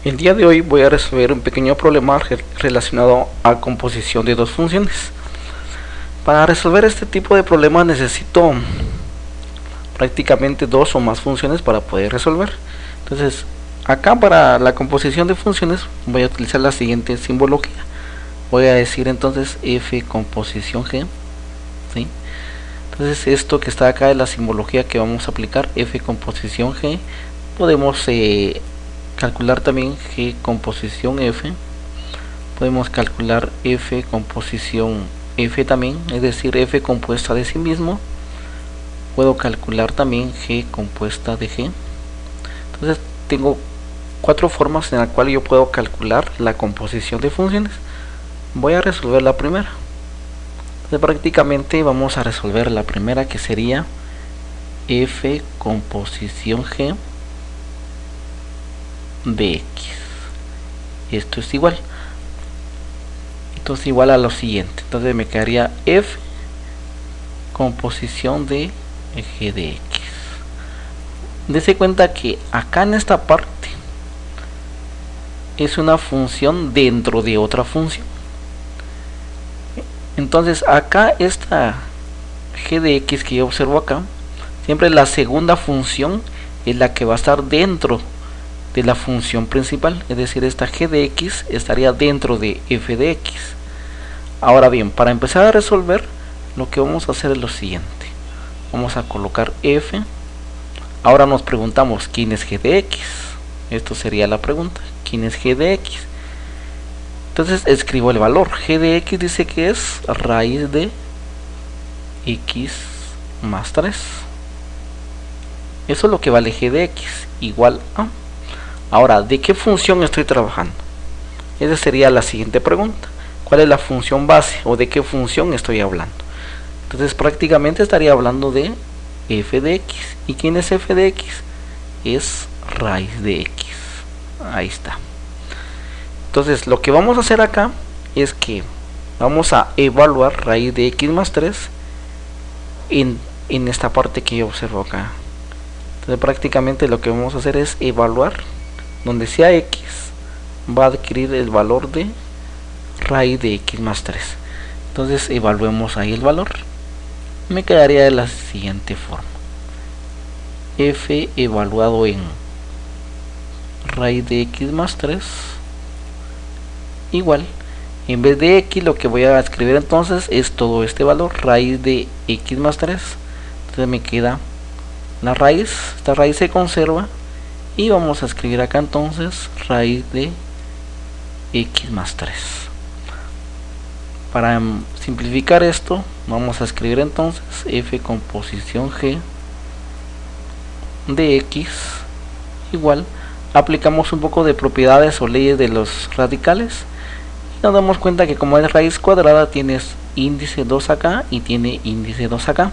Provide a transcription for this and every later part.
El día de hoy voy a resolver un pequeño problema relacionado a composición de dos funciones. Para resolver este tipo de problemas necesito prácticamente dos o más funciones para poder resolver. Entonces, acá para la composición de funciones voy a utilizar la siguiente simbología. Voy a decir entonces f composición g, ¿sí? Entonces esto que está acá es la simbología que vamos a aplicar, f composición g. Podemos calcular también g composición f, podemos calcular f composición f también, es decir, f compuesta de sí mismo. Puedo calcular también g compuesta de g. Entonces tengo cuatro formas en las cuales yo puedo calcular la composición de funciones. Voy a resolver la primera. Entonces prácticamente vamos a resolver la primera, que sería f composición g de x. Esto es igual, entonces igual a lo siguiente. Entonces me quedaría f composición de g de x. Dese cuenta que acá en esta parte es una función dentro de otra función. Entonces acá esta g de x que yo observo acá, siempre la segunda función es la que va a estar dentro de la función principal, es decir, esta g de x estaría dentro de f de x. Ahora bien, para empezar a resolver, lo que vamos a hacer es lo siguiente. Vamos a colocar f. Ahora nos preguntamos quién es g de x. Esto sería la pregunta, ¿quién es g de x? Entonces escribo el valor. G de x dice que es raíz de x más 3. Eso es lo que vale g de x, igual a... Ahora, ¿de qué función estoy trabajando? Esa sería la siguiente pregunta. ¿Cuál es la función base o de qué función estoy hablando? Entonces prácticamente estaría hablando de f de x. ¿Y quién es f de x? Es raíz de x. Ahí está. Entonces lo que vamos a hacer acá es que vamos a evaluar raíz de x más 3 en esta parte que yo observo acá. Entonces prácticamente lo que vamos a hacer es evaluar donde sea x, va a adquirir el valor de raíz de x más 3. Entonces evaluemos ahí el valor. Me quedaría de la siguiente forma: f evaluado en raíz de x más 3 igual, en vez de x lo que voy a escribir entonces es todo este valor, raíz de x más 3. Entonces me queda la raíz, esta raíz se conserva, y vamos a escribir acá entonces raíz de x más 3. Para simplificar esto, vamos a escribir entonces f composición g de x igual, aplicamos un poco de propiedades o leyes de los radicales y nos damos cuenta que como es raíz cuadrada tienes índice 2 acá y tiene índice 2 acá.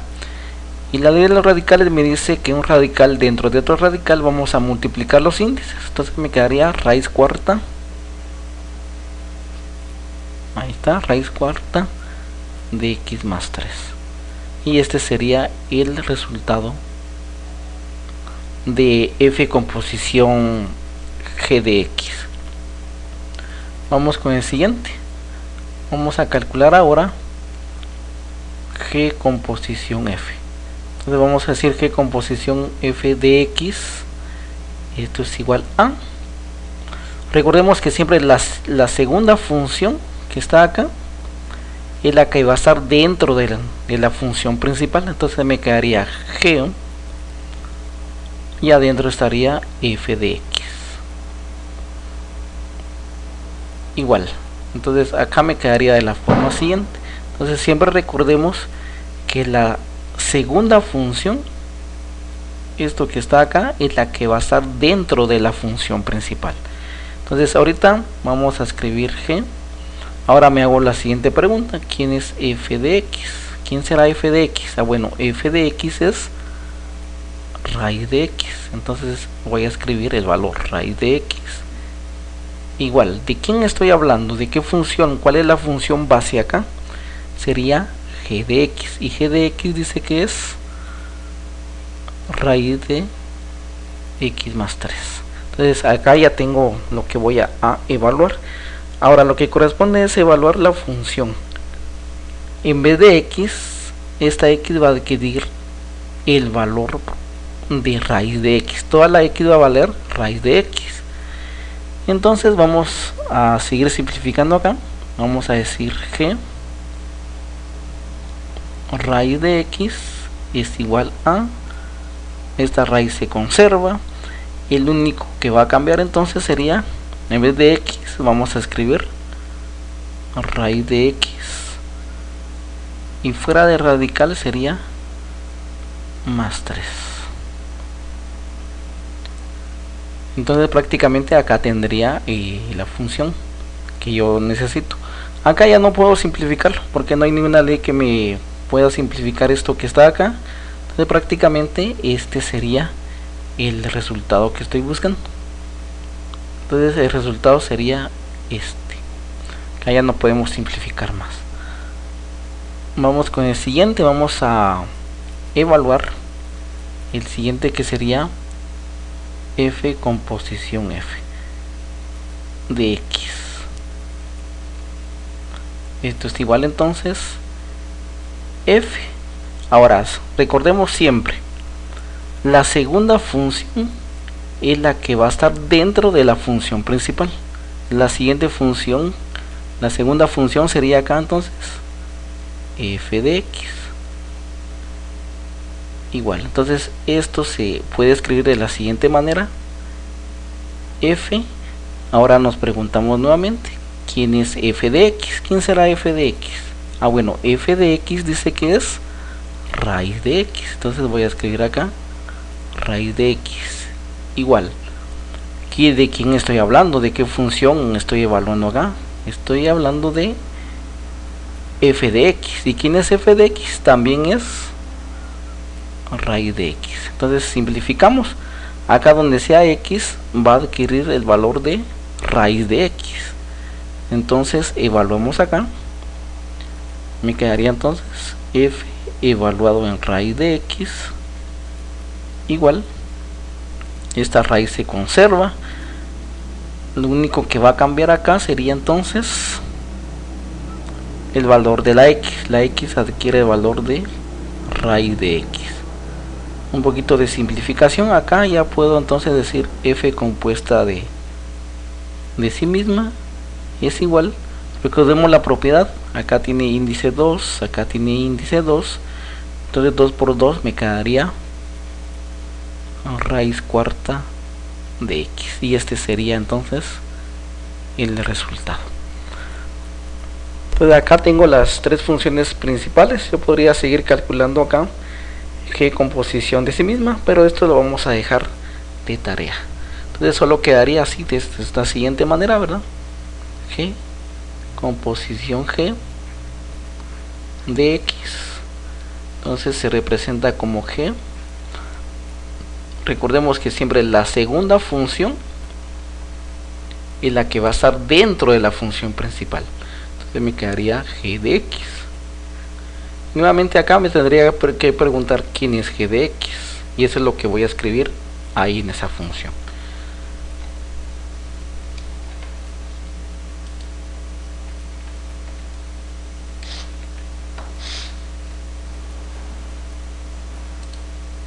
Y la ley de los radicales me dice que un radical dentro de otro radical vamos a multiplicar los índices. Entonces me quedaría raíz cuarta. Ahí está, raíz cuarta de x más 3. Y este sería el resultado de f composición g de x. Vamos con el siguiente. Vamos a calcular ahora g composición f. Entonces vamos a decir que composición f de x, esto es igual a... Recordemos que siempre la segunda función que está acá es la que va a estar dentro de la función principal. Entonces me quedaría g y adentro estaría f de x igual. Entonces acá me quedaría de la forma siguiente. Entonces siempre recordemos que la segunda función, esto que está acá, es la que va a estar dentro de la función principal. Entonces ahorita vamos a escribir g. Ahora me hago la siguiente pregunta: ¿quién es f de x? ¿Quién será f de x? Ah, bueno, f de x es raíz de x. Entonces voy a escribir el valor raíz de x igual. ¿De quién estoy hablando? ¿De qué función? ¿Cuál es la función base acá? Sería g de x, y g de x dice que es raíz de x más 3. Entonces acá ya tengo lo que voy a evaluar. Ahora lo que corresponde es evaluar la función. En vez de x, esta x va a adquirir el valor de raíz de x. Toda la x va a valer raíz de x. Entonces vamos a seguir simplificando acá. Vamos a decir que raíz de x es igual a, esta raíz se conserva, el único que va a cambiar entonces sería, en vez de x vamos a escribir raíz de x, y fuera de radical sería más 3. Entonces prácticamente acá tendría la función que yo necesito. Acá ya no puedo simplificarlo porque no hay ninguna ley que me pueda simplificar esto que está acá. Entonces prácticamente este sería el resultado que estoy buscando. Entonces el resultado sería este. Acá ya no podemos simplificar más. Vamos con el siguiente. Vamos a evaluar el siguiente, que sería f composición f de x. Esto es igual entonces f. Ahora recordemos siempre, la segunda función es la que va a estar dentro de la función principal. La siguiente función, la segunda función sería acá entonces f de x igual. Entonces esto se puede escribir de la siguiente manera: f. Ahora nos preguntamos nuevamente, ¿quién es f de x? ¿Quién será f de x? Bueno, f de x dice que es raíz de x. Entonces voy a escribir acá raíz de x igual. ¿De quién estoy hablando? ¿De qué función estoy evaluando acá? Estoy hablando de f de x. ¿Y quién es f de x? También es raíz de x. Entonces simplificamos. Acá donde sea x va a adquirir el valor de raíz de x. Entonces evaluamos acá. Me quedaría entonces f evaluado en raíz de x igual, esta raíz se conserva, lo único que va a cambiar acá sería entonces el valor de la x adquiere el valor de raíz de x. Un poquito de simplificación acá, ya puedo entonces decir f compuesta de sí misma es igual, recordemos la propiedad, acá tiene índice 2, acá tiene índice 2, entonces 2 por 2 me quedaría raíz cuarta de x, y este sería entonces el resultado. Entonces acá tengo las tres funciones principales. Yo podría seguir calculando acá g composición de sí misma, pero esto lo vamos a dejar de tarea. Entonces solo quedaría así, de esta siguiente manera, ¿verdad? G composición g de x, entonces se representa como g. Recordemos que siempre la segunda función es la que va a estar dentro de la función principal. Entonces me quedaría g de x. Nuevamente acá me tendría que preguntar quién es g de x, y eso es lo que voy a escribir ahí en esa función.